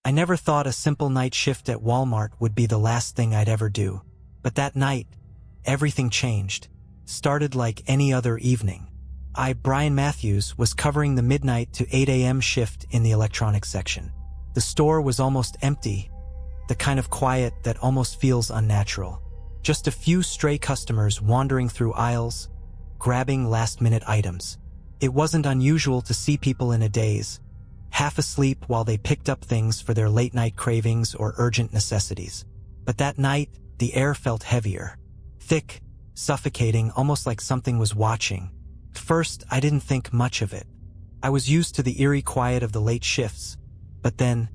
I never thought a simple night shift at Walmart would be the last thing I'd ever do. But that night, everything changed. Started like any other evening. Brian Matthews, was covering the midnight to 8 a.m. shift in the electronics section. The store was almost empty, the kind of quiet that almost feels unnatural. Just a few stray customers wandering through aisles, grabbing last-minute items. It wasn't unusual to see people in a daze, half asleep while they picked up things for their late-night cravings or urgent necessities. But that night, the air felt heavier. Thick, suffocating, almost like something was watching. At first, I didn't think much of it. I was used to the eerie quiet of the late shifts. But then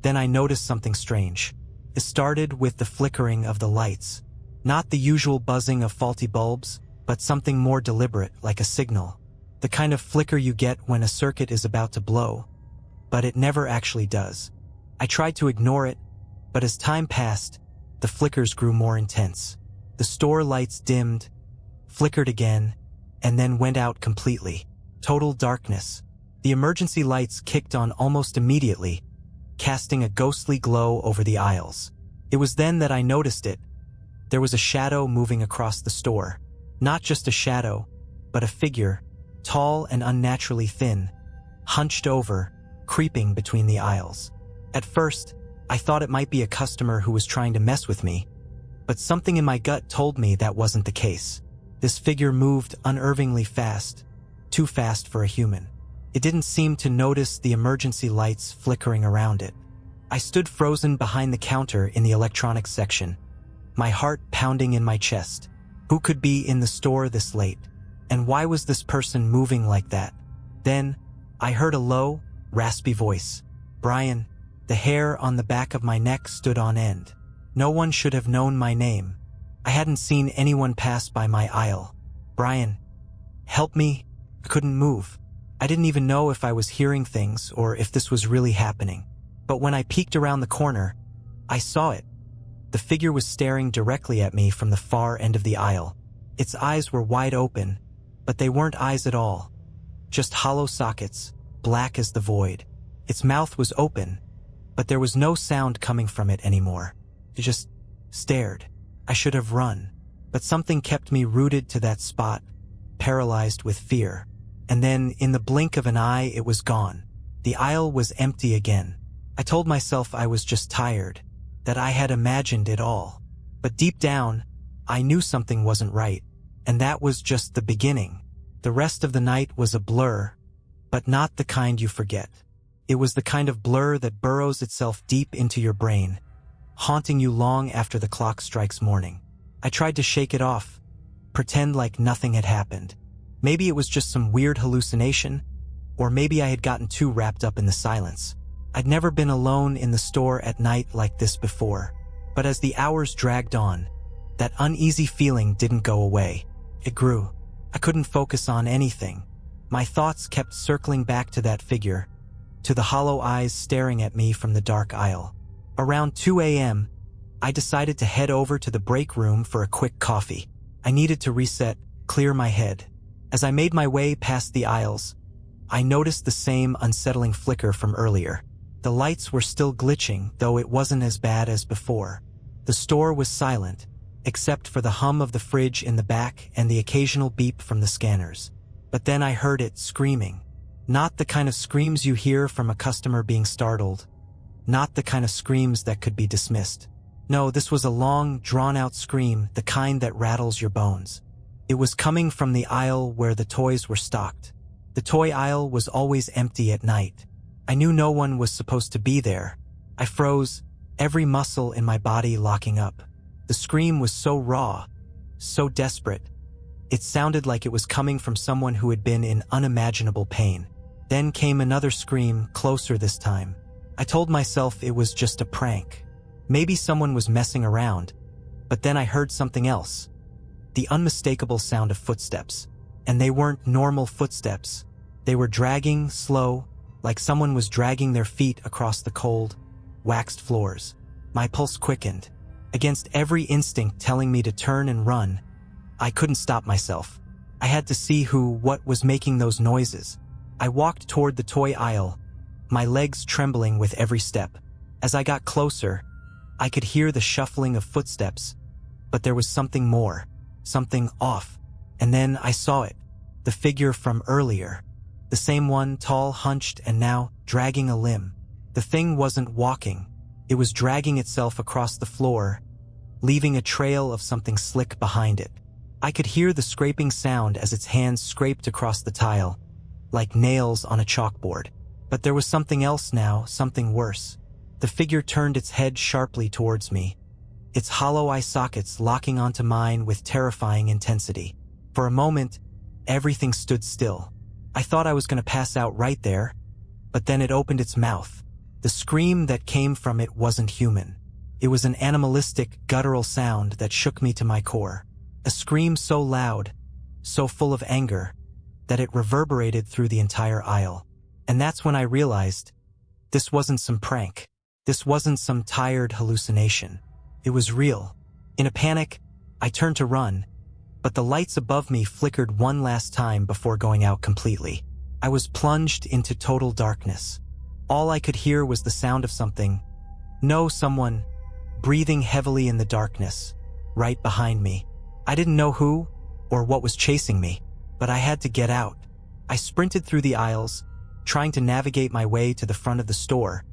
I noticed something strange. It started with the flickering of the lights. Not the usual buzzing of faulty bulbs, but something more deliberate, like a signal. The kind of flicker you get when a circuit is about to blow. But it never actually does. I tried to ignore it, but as time passed, the flickers grew more intense. The store lights dimmed, flickered again, and then went out completely. Total darkness. The emergency lights kicked on almost immediately, casting a ghostly glow over the aisles. It was then that I noticed it. There was a shadow moving across the store. Not just a shadow, but a figure, tall and unnaturally thin, hunched over, creeping between the aisles. At first, I thought it might be a customer who was trying to mess with me, but something in my gut told me that wasn't the case. This figure moved unnervingly fast, too fast for a human. It didn't seem to notice the emergency lights flickering around it. I stood frozen behind the counter in the electronics section, my heart pounding in my chest. Who could be in the store this late? And why was this person moving like that? Then, I heard a low, raspy voice. Brian. The hair on the back of my neck stood on end. No one should have known my name. I hadn't seen anyone pass by my aisle. Brian. Help me. I couldn't move. I didn't even know if I was hearing things or if this was really happening. But when I peeked around the corner, I saw it. The figure was staring directly at me from the far end of the aisle. Its eyes were wide open, but they weren't eyes at all. Just hollow sockets, black as the void. Its mouth was open, but there was no sound coming from it anymore. It just stared. I should have run, but something kept me rooted to that spot, paralyzed with fear. And then, in the blink of an eye, it was gone. The aisle was empty again. I told myself I was just tired, that I had imagined it all. But deep down, I knew something wasn't right, and that was just the beginning. The rest of the night was a blur, but not the kind you forget. It was the kind of blur that burrows itself deep into your brain, haunting you long after the clock strikes morning. I tried to shake it off, pretend like nothing had happened. Maybe it was just some weird hallucination, or maybe I had gotten too wrapped up in the silence. I'd never been alone in the store at night like this before, but as the hours dragged on, that uneasy feeling didn't go away. It grew. I couldn't focus on anything. My thoughts kept circling back to that figure, to the hollow eyes staring at me from the dark aisle. Around 2 a.m., I decided to head over to the break room for a quick coffee. I needed to reset, clear my head. As I made my way past the aisles, I noticed the same unsettling flicker from earlier. The lights were still glitching, though it wasn't as bad as before. The store was silent, except for the hum of the fridge in the back and the occasional beep from the scanners. But then I heard it screaming. Not the kind of screams you hear from a customer being startled. Not the kind of screams that could be dismissed. No, this was a long, drawn-out scream, the kind that rattles your bones. It was coming from the aisle where the toys were stocked. The toy aisle was always empty at night. I knew no one was supposed to be there. I froze, every muscle in my body locking up. The scream was so raw, so desperate. It sounded like it was coming from someone who had been in unimaginable pain. Then came another scream, closer this time. I told myself it was just a prank. Maybe someone was messing around, but then I heard something else. The unmistakable sound of footsteps. And they weren't normal footsteps. They were dragging, slow, like someone was dragging their feet across the cold, waxed floors. My pulse quickened. Against every instinct telling me to turn and run, I couldn't stop myself. I had to see what was making those noises. I walked toward the toy aisle, my legs trembling with every step. As I got closer, I could hear the shuffling of footsteps, but there was something more, something off. And then I saw it, the figure from earlier. The same one, tall, hunched, and now dragging a limb. The thing wasn't walking. It was dragging itself across the floor, leaving a trail of something slick behind it. I could hear the scraping sound as its hands scraped across the tile, like nails on a chalkboard. But there was something else now, something worse. The figure turned its head sharply towards me, its hollow eye sockets locking onto mine with terrifying intensity. For a moment, everything stood still. I thought I was going to pass out right there, but then it opened its mouth. The scream that came from it wasn't human. It was an animalistic, guttural sound that shook me to my core. A scream so loud, so full of anger, that it reverberated through the entire aisle. And that's when I realized this wasn't some prank. This wasn't some tired hallucination. It was real. In a panic, I turned to run, but the lights above me flickered one last time before going out completely. I was plunged into total darkness. All I could hear was the sound of someone breathing heavily in the darkness, right behind me. I didn't know who or what was chasing me, but I had to get out. I sprinted through the aisles, trying to navigate my way to the front of the store,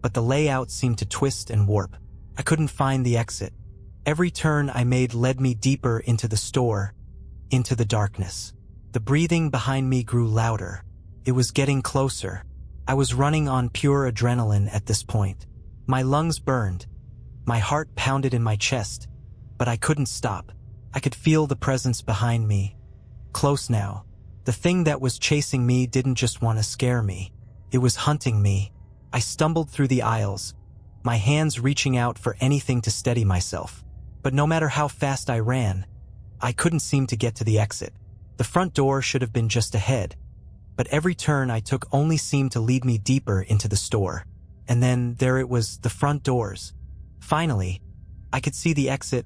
but the layout seemed to twist and warp. I couldn't find the exit. Every turn I made led me deeper into the store, into the darkness. The breathing behind me grew louder. It was getting closer. I was running on pure adrenaline at this point. My lungs burned. My heart pounded in my chest, but I couldn't stop. I could feel the presence behind me. Close now. The thing that was chasing me didn't just want to scare me. It was hunting me. I stumbled through the aisles, my hands reaching out for anything to steady myself. But no matter how fast I ran, I couldn't seem to get to the exit. The front door should have been just ahead, but every turn I took only seemed to lead me deeper into the store. And then there it was, the front doors. Finally, I could see the exit,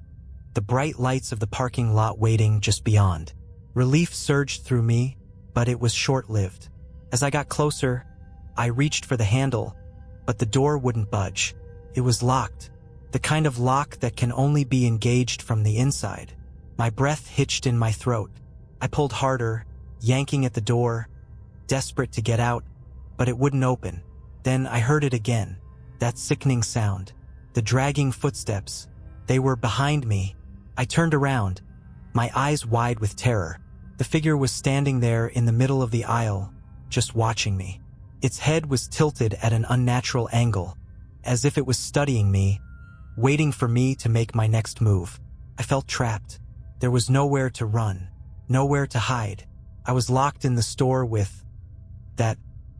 the bright lights of the parking lot waiting just beyond. Relief surged through me, but it was short-lived. As I got closer, I reached for the handle, but the door wouldn't budge. It was locked, the kind of lock that can only be engaged from the inside. My breath hitched in my throat. I pulled harder, yanking at the door, desperate to get out, but it wouldn't open. Then I heard it again, that sickening sound, the dragging footsteps. They were behind me. I turned around, my eyes wide with terror. The figure was standing there in the middle of the aisle, just watching me. Its head was tilted at an unnatural angle, as if it was studying me, waiting for me to make my next move. I felt trapped. There was nowhere to run, nowhere to hide. I was locked in the store with that.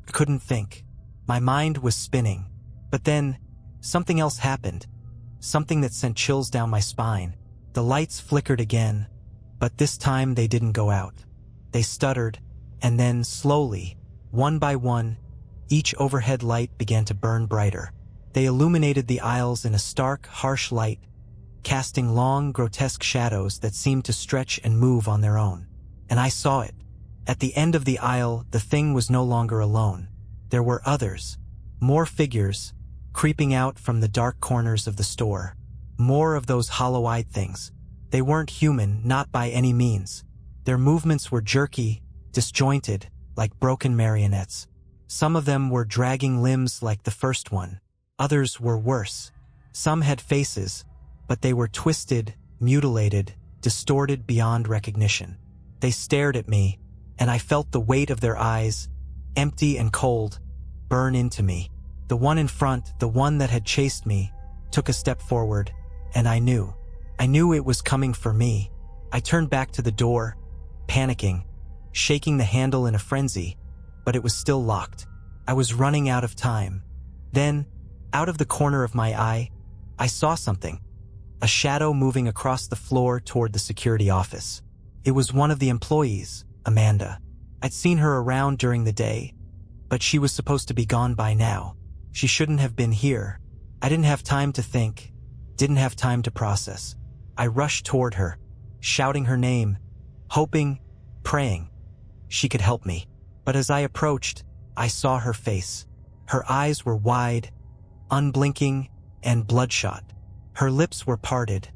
I couldn't think. My mind was spinning. But then, something else happened. Something that sent chills down my spine. The lights flickered again, but this time they didn't go out. They stuttered, and then slowly, one by one, each overhead light began to burn brighter. They illuminated the aisles in a stark, harsh light, casting long, grotesque shadows that seemed to stretch and move on their own. And I saw it. At the end of the aisle, the thing was no longer alone. There were others, more figures, creeping out from the dark corners of the store. More of those hollow-eyed things. They weren't human, not by any means. Their movements were jerky, disjointed, like broken marionettes. Some of them were dragging limbs like the first one. Others were worse. Some had faces, but they were twisted, mutilated, distorted beyond recognition. They stared at me, and I felt the weight of their eyes, empty and cold, burn into me. The one in front, the one that had chased me, took a step forward, and I knew it was coming for me. I turned back to the door, panicking, shaking the handle in a frenzy, but it was still locked. I was running out of time. Then, out of the corner of my eye, I saw something. A shadow moving across the floor toward the security office. It was one of the employees, Amanda. I'd seen her around during the day, but she was supposed to be gone by now. She shouldn't have been here. I didn't have time to think, didn't have time to process. I rushed toward her, shouting her name, hoping, praying she could help me. But as I approached, I saw her face. Her eyes were wide, unblinking, and bloodshot. Her lips were parted,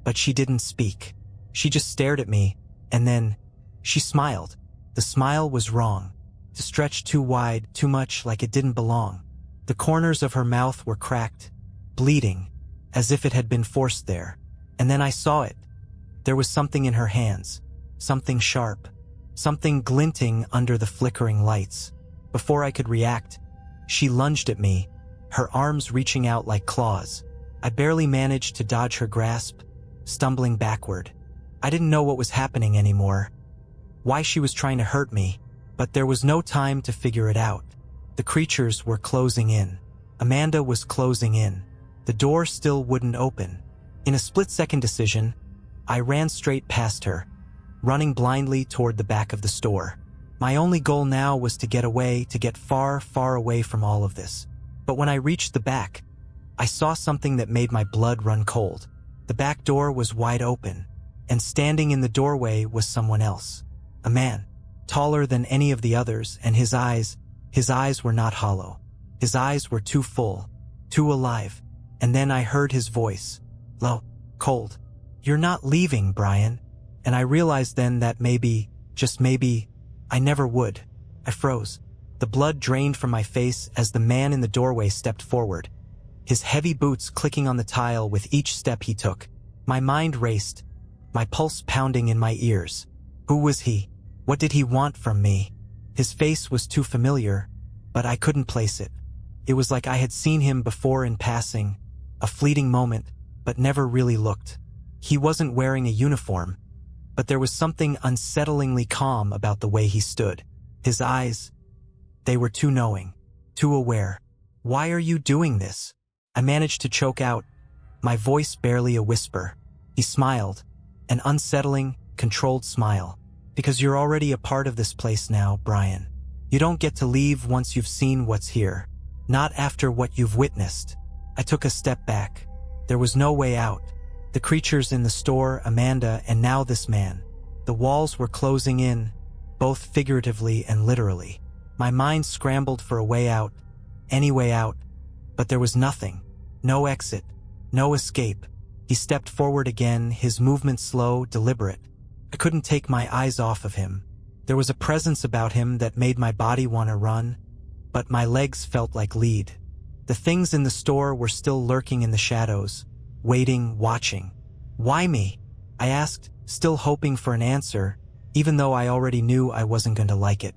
but she didn't speak. She just stared at me, and then she smiled. The smile was wrong. It stretched too wide, too much like it didn't belong. The corners of her mouth were cracked, bleeding, as if it had been forced there. And then I saw it. There was something in her hands, something sharp, something glinting under the flickering lights. Before I could react, she lunged at me, her arms reaching out like claws. I barely managed to dodge her grasp, stumbling backward. I didn't know what was happening anymore, why she was trying to hurt me, but there was no time to figure it out. The creatures were closing in. Amanda was closing in. The door still wouldn't open. In a split-second decision, I ran straight past her, running blindly toward the back of the store. My only goal now was to get away, to get far, far away from all of this. But when I reached the back, I saw something that made my blood run cold. The back door was wide open, and standing in the doorway was someone else. A man, taller than any of the others, and his eyes were not hollow. His eyes were too full, too alive. And then I heard his voice, low, cold. "You're not leaving, Brian." And I realized then that maybe, just maybe, I never would. I froze. The blood drained from my face as the man in the doorway stepped forward, his heavy boots clicking on the tile with each step he took. My mind raced, my pulse pounding in my ears. Who was he? What did he want from me? His face was too familiar, but I couldn't place it. It was like I had seen him before in passing, a fleeting moment, but never really looked. He wasn't wearing a uniform, but there was something unsettlingly calm about the way he stood. His eyes, they were too knowing, too aware. "Why are you doing this?" I managed to choke out, my voice barely a whisper. He smiled, an unsettling, controlled smile. "Because you're already a part of this place now, Brian. You don't get to leave once you've seen what's here. Not after what you've witnessed." I took a step back. There was no way out. The creatures in the store, Amanda, and now this man. The walls were closing in, both figuratively and literally. My mind scrambled for a way out, any way out, but there was nothing. No exit, no escape. He stepped forward again, his movement slow, deliberate. I couldn't take my eyes off of him. There was a presence about him that made my body want to run, but my legs felt like lead. The things in the store were still lurking in the shadows, waiting, watching. "Why me?" I asked, still hoping for an answer, even though I already knew I wasn't going to like it.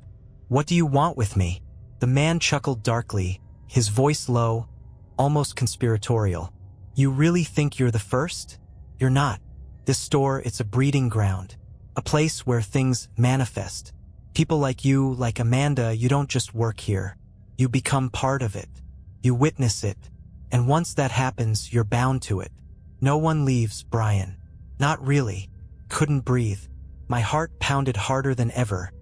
"What do you want with me?" The man chuckled darkly, his voice low, almost conspiratorial. "You really think you're the first? You're not. This store, it's a breeding ground, a place where things manifest. People like you, like Amanda, you don't just work here. You become part of it. You witness it. And once that happens, you're bound to it. No one leaves, Brian. Not really." Couldn't breathe. My heart pounded harder than ever,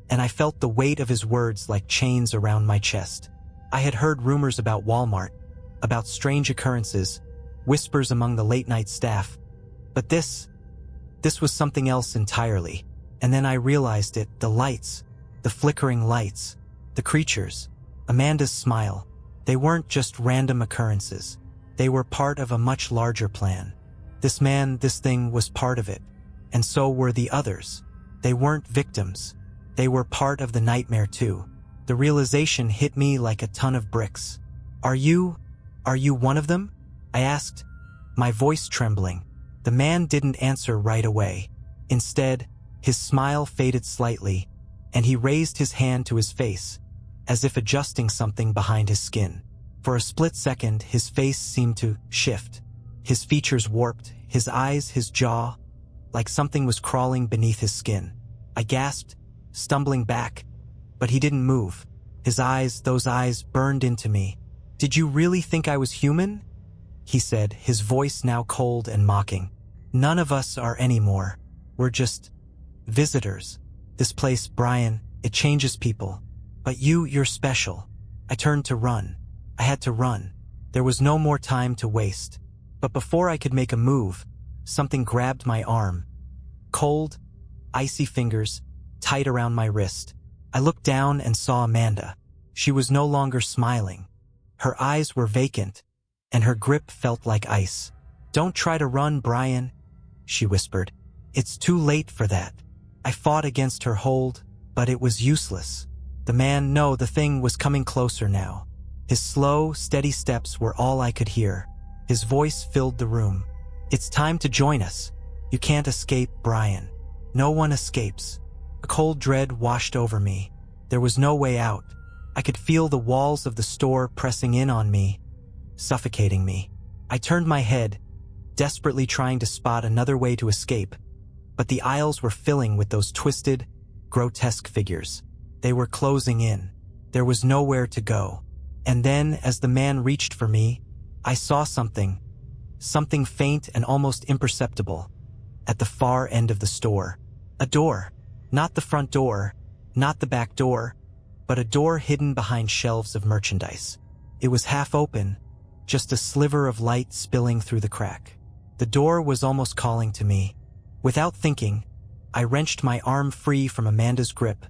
and I felt the weight of his words like chains around my chest. I had heard rumors about Walmart, about strange occurrences, whispers among the late-night staff. But this was something else entirely. And then I realized it, the lights, the flickering lights, the creatures, Amanda's smile. They weren't just random occurrences. They were part of a much larger plan. This man, this thing was part of it. And so were the others. They weren't victims. They were part of the nightmare too. The realization hit me like a ton of bricks. Are you one of them?" I asked, my voice trembling. The man didn't answer right away. Instead, his smile faded slightly, and he raised his hand to his face, as if adjusting something behind his skin. For a split second, his face seemed to shift. His features warped, his eyes, his jaw, like something was crawling beneath his skin. I gasped, stumbling back, but he didn't move. His eyes, those eyes, burned into me. "Did you really think I was human?" he said, his voice now cold and mocking. "None of us are anymore. We're just visitors. This place, Brian, it changes people. But you're special." I turned to run. I had to run. There was no more time to waste. But before I could make a move, something grabbed my arm. Cold, icy fingers, tight around my wrist. I looked down and saw Amanda. She was no longer smiling. Her eyes were vacant, and her grip felt like ice. "Don't try to run, Brian," she whispered. "It's too late for that." I fought against her hold, but it was useless. The thing was coming closer now. His slow, steady steps were all I could hear. His voice filled the room. "It's time to join us. You can't escape, Brian. No one escapes." A cold dread washed over me. There was no way out. I could feel the walls of the store pressing in on me, suffocating me. I turned my head, desperately trying to spot another way to escape, but the aisles were filling with those twisted, grotesque figures. They were closing in. There was nowhere to go. And then, as the man reached for me, I saw something faint and almost imperceptible, at the far end of the store. A door. Not the front door, not the back door, but a door hidden behind shelves of merchandise. It was half open, just a sliver of light spilling through the crack. The door was almost calling to me. Without thinking, I wrenched my arm free from Amanda's grip,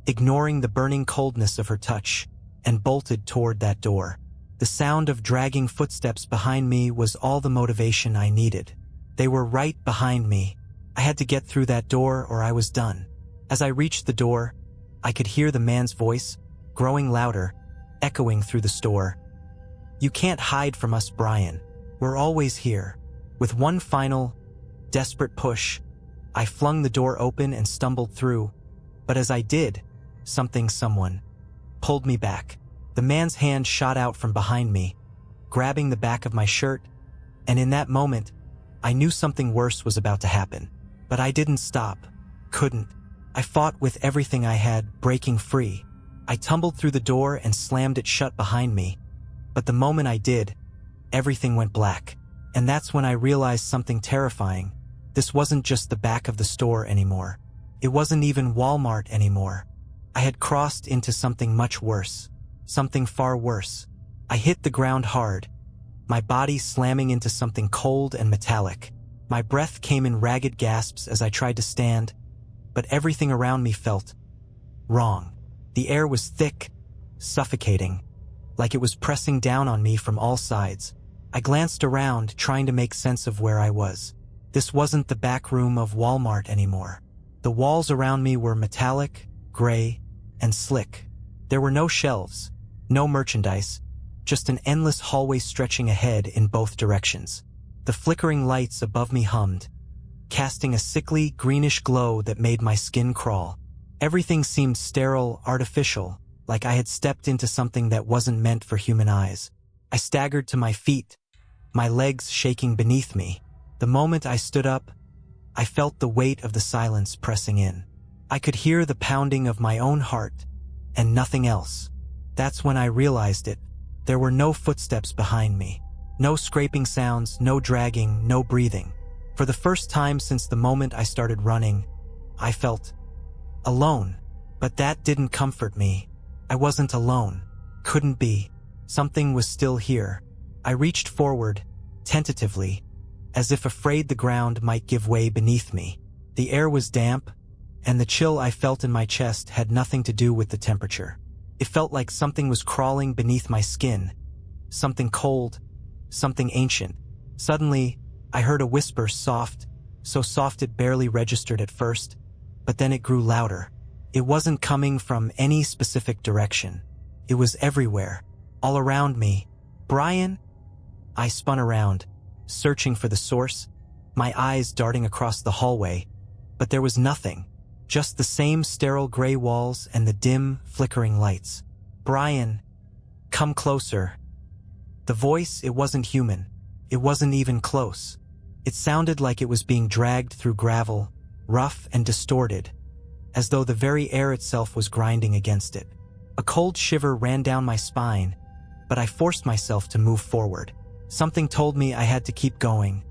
ignoring the burning coldness of her touch, and bolted toward that door. The sound of dragging footsteps behind me was all the motivation I needed. They were right behind me. I had to get through that door or I was done. As I reached the door, I could hear the man's voice, growing louder, echoing through the store. "You can't hide from us, Brian. We're always here." With one final, desperate push, I flung the door open and stumbled through. But as I did, someone pulled me back. The man's hand shot out from behind me, grabbing the back of my shirt, and in that moment, I knew something worse was about to happen. But I didn't stop. Couldn't. I fought with everything I had, breaking free. I tumbled through the door and slammed it shut behind me. But the moment I did, everything went black. And that's when I realized something terrifying. This wasn't just the back of the store anymore. It wasn't even Walmart anymore. I had crossed into something much worse. Something far worse. I hit the ground hard, my body slamming into something cold and metallic. My breath came in ragged gasps as I tried to stand, but everything around me felt wrong. The air was thick, suffocating, like it was pressing down on me from all sides. I glanced around, trying to make sense of where I was. This wasn't the back room of Walmart anymore. The walls around me were metallic, gray, and slick. There were no shelves, no merchandise, just an endless hallway stretching ahead in both directions. The flickering lights above me hummed, casting a sickly, greenish glow that made my skin crawl. Everything seemed sterile, artificial, like I had stepped into something that wasn't meant for human eyes. I staggered to my feet, my legs shaking beneath me. The moment I stood up, I felt the weight of the silence pressing in. I could hear the pounding of my own heart, and nothing else. That's when I realized it. There were no footsteps behind me. No scraping sounds, no dragging, no breathing. For the first time since the moment I started running, I felt alone. But that didn't comfort me. I wasn't alone. Couldn't be. Something was still here. I reached forward, tentatively, as if afraid the ground might give way beneath me. The air was damp, and the chill I felt in my chest had nothing to do with the temperature. It felt like something was crawling beneath my skin. Something cold, something ancient. Suddenly, I heard a whisper, soft, so soft it barely registered at first, but then it grew louder. It wasn't coming from any specific direction. It was everywhere, all around me. "Brian?" I spun around, searching for the source, my eyes darting across the hallway, but there was nothing, just the same sterile gray walls and the dim, flickering lights. "Brian, come closer." The voice, it wasn't human. It wasn't even close. It sounded like it was being dragged through gravel, rough and distorted, as though the very air itself was grinding against it. A cold shiver ran down my spine, but I forced myself to move forward. Something told me I had to keep going,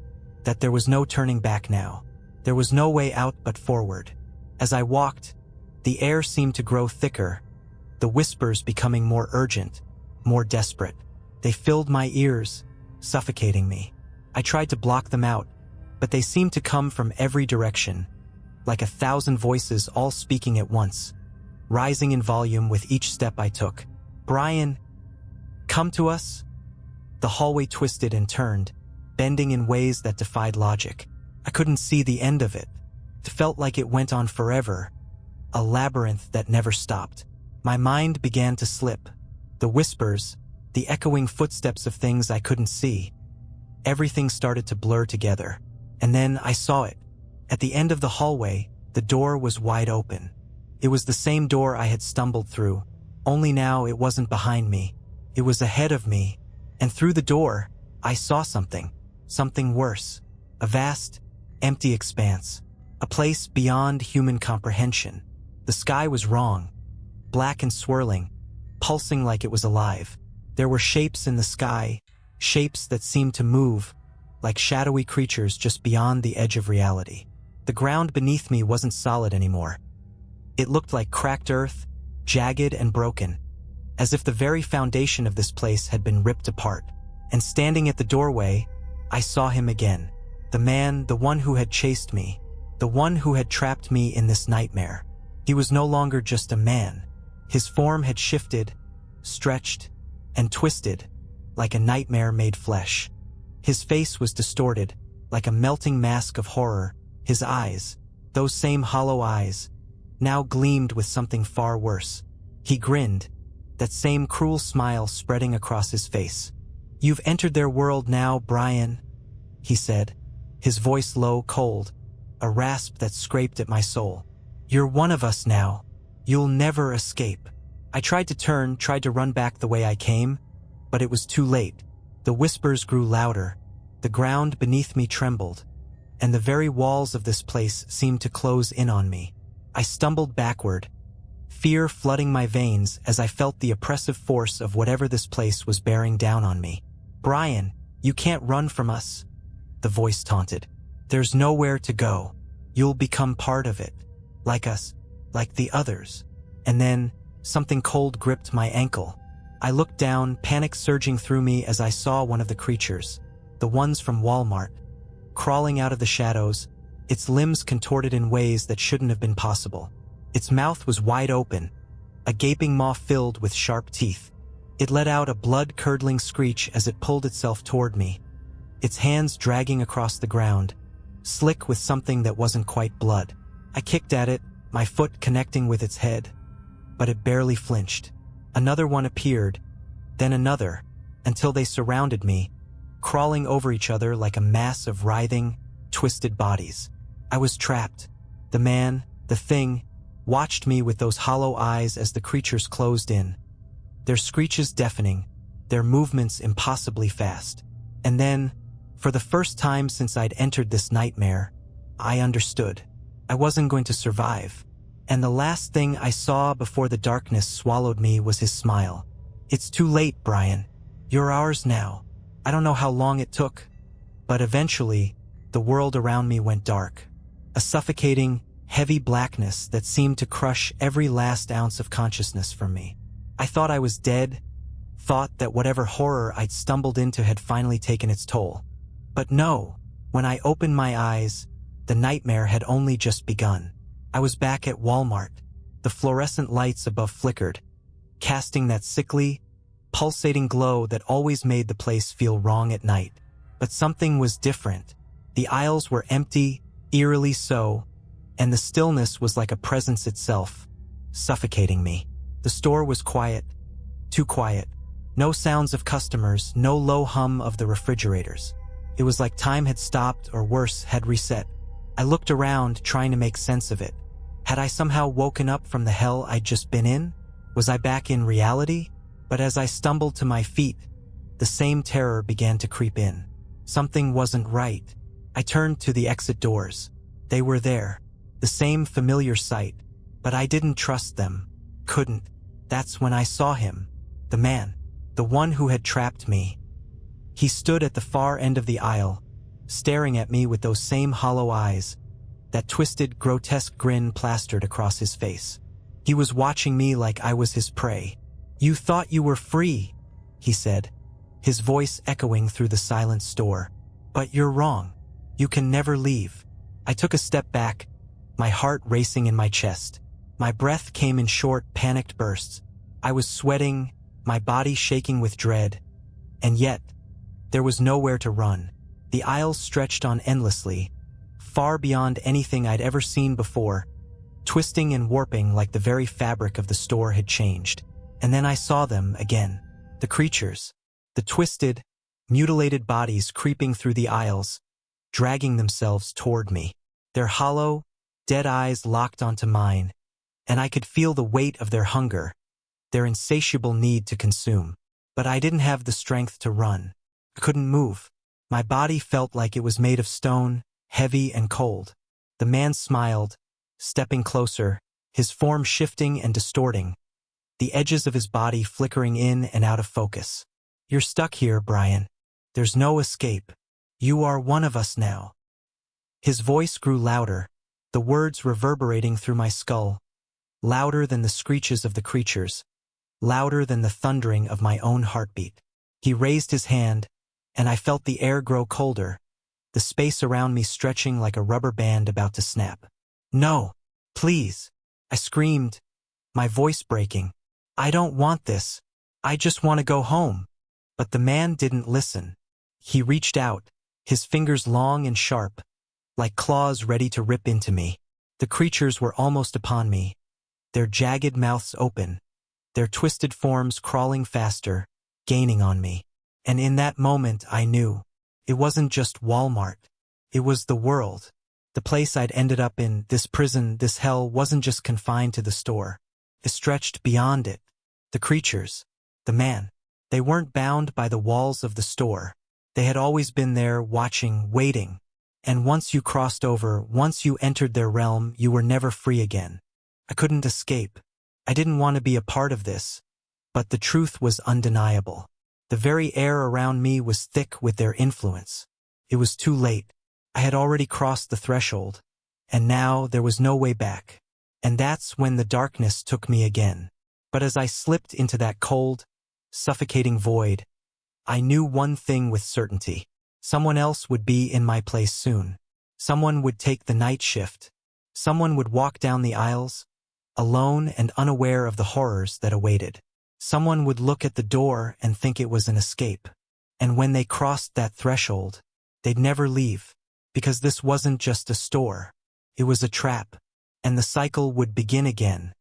that there was no turning back now. There was no way out but forward. As I walked, the air seemed to grow thicker, the whispers becoming more urgent, more desperate. They filled my ears, suffocating me. I tried to block them out, but they seemed to come from every direction, like 1,000 voices all speaking at once, rising in volume with each step I took. "Brian, Come to us? The hallway twisted and turned, bending in ways that defied logic. I couldn't see the end of it. It felt like it went on forever, a labyrinth that never stopped. My mind began to slip. The whispers, the echoing footsteps of things I couldn't see. Everything started to blur together. And then I saw it. At the end of the hallway, the door was wide open. It was the same door I had stumbled through, only now it wasn't behind me. It was ahead of me, and through the door, I saw something worse. A vast, empty expanse. A place beyond human comprehension. The sky was wrong, black and swirling, pulsing like it was alive. There were shapes in the sky, shapes that seemed to move, like shadowy creatures just beyond the edge of reality. The ground beneath me wasn't solid anymore. It looked like cracked earth, jagged and broken, as if the very foundation of this place had been ripped apart. And standing at the doorway, I saw him again. The man, the one who had chased me, the one who had trapped me in this nightmare. He was no longer just a man. His form had shifted, stretched, and twisted, like a nightmare made flesh. His face was distorted, like a melting mask of horror. His eyes, those same hollow eyes, now gleamed with something far worse. He grinned, that same cruel smile spreading across his face. "You've entered their world now, Brian," he said, his voice low, cold, a rasp that scraped at my soul. "You're one of us now. You'll never escape." I tried to turn, tried to run back the way I came, but it was too late. The whispers grew louder, the ground beneath me trembled, and the very walls of this place seemed to close in on me. I stumbled backward, fear flooding my veins as I felt the oppressive force of whatever this place was bearing down on me. "Brian, you can't run from us," the voice taunted. "There's nowhere to go. You'll become part of it, like us, like the others." And then, something cold gripped my ankle. I looked down, panic surging through me as I saw one of the creatures, the ones from Walmart, crawling out of the shadows, its limbs contorted in ways that shouldn't have been possible. Its mouth was wide open, a gaping maw filled with sharp teeth. It let out a blood-curdling screech as it pulled itself toward me, its hands dragging across the ground, slick with something that wasn't quite blood. I kicked at it, my foot connecting with its head, but it barely flinched. Another one appeared, then another, until they surrounded me, crawling over each other like a mass of writhing, twisted bodies. I was trapped. The man, the thing, watched me with those hollow eyes as the creatures closed in, their screeches deafening, their movements impossibly fast. And then, for the first time since I'd entered this nightmare, I understood. I wasn't going to survive. And the last thing I saw before the darkness swallowed me was his smile. "It's too late, Brian. You're ours now." I don't know how long it took, but eventually, the world around me went dark. A suffocating, heavy blackness that seemed to crush every last ounce of consciousness from me. I thought I was dead, thought that whatever horror I'd stumbled into had finally taken its toll. But no, when I opened my eyes, the nightmare had only just begun. I was back at Walmart. The fluorescent lights above flickered, casting that sickly, pulsating glow that always made the place feel wrong at night. But something was different. The aisles were empty, eerily so, and the stillness was like a presence itself, suffocating me. The store was quiet, too quiet. No sounds of customers, no low hum of the refrigerators. It was like time had stopped, or worse, had reset. I looked around, trying to make sense of it. Had I somehow woken up from the hell I'd just been in? Was I back in reality? But as I stumbled to my feet, the same terror began to creep in. Something wasn't right. I turned to the exit doors. They were there, the same familiar sight, but I didn't trust them. Couldn't. That's when I saw him. The man. The one who had trapped me. He stood at the far end of the aisle, staring at me with those same hollow eyes, that twisted, grotesque grin plastered across his face. He was watching me like I was his prey. "You thought you were free," he said, his voice echoing through the silent store. "But you're wrong. You can never leave." I took a step back, my heart racing in my chest. My breath came in short, panicked bursts. I was sweating, my body shaking with dread. And yet, there was nowhere to run. The aisles stretched on endlessly, far beyond anything I'd ever seen before, twisting and warping like the very fabric of the store had changed. And then I saw them again. The creatures. The twisted, mutilated bodies creeping through the aisles, dragging themselves toward me. Their hollow, dead eyes locked onto mine, and I could feel the weight of their hunger, their insatiable need to consume. But I didn't have the strength to run. I couldn't move. My body felt like it was made of stone, heavy and cold. The man smiled, stepping closer, his form shifting and distorting, the edges of his body flickering in and out of focus. "You're stuck here, Brian. There's no escape. You are one of us now." His voice grew louder, the words reverberating through my skull, louder than the screeches of the creatures, louder than the thundering of my own heartbeat. He raised his hand, and I felt the air grow colder, the space around me stretching like a rubber band about to snap. "No, please," I screamed, my voice breaking. "I don't want this. I just want to go home." But the man didn't listen. He reached out, his fingers long and sharp, like claws ready to rip into me. The creatures were almost upon me, their jagged mouths open, their twisted forms crawling faster, gaining on me. And in that moment I knew. It wasn't just Walmart. It was the world. The place I'd ended up in, this prison, this hell, wasn't just confined to the store. It stretched beyond it. The creatures, the man, they weren't bound by the walls of the store. They had always been there, watching, waiting. And once you crossed over, once you entered their realm, you were never free again. I couldn't escape. I didn't want to be a part of this. But the truth was undeniable. The very air around me was thick with their influence. It was too late. I had already crossed the threshold, and now there was no way back. And that's when the darkness took me again. But as I slipped into that cold, suffocating void, I knew one thing with certainty. Someone else would be in my place soon. Someone would take the night shift. Someone would walk down the aisles, alone and unaware of the horrors that awaited. Someone would look at the door and think it was an escape. And when they crossed that threshold, they'd never leave. Because this wasn't just a store. It was a trap. And the cycle would begin again.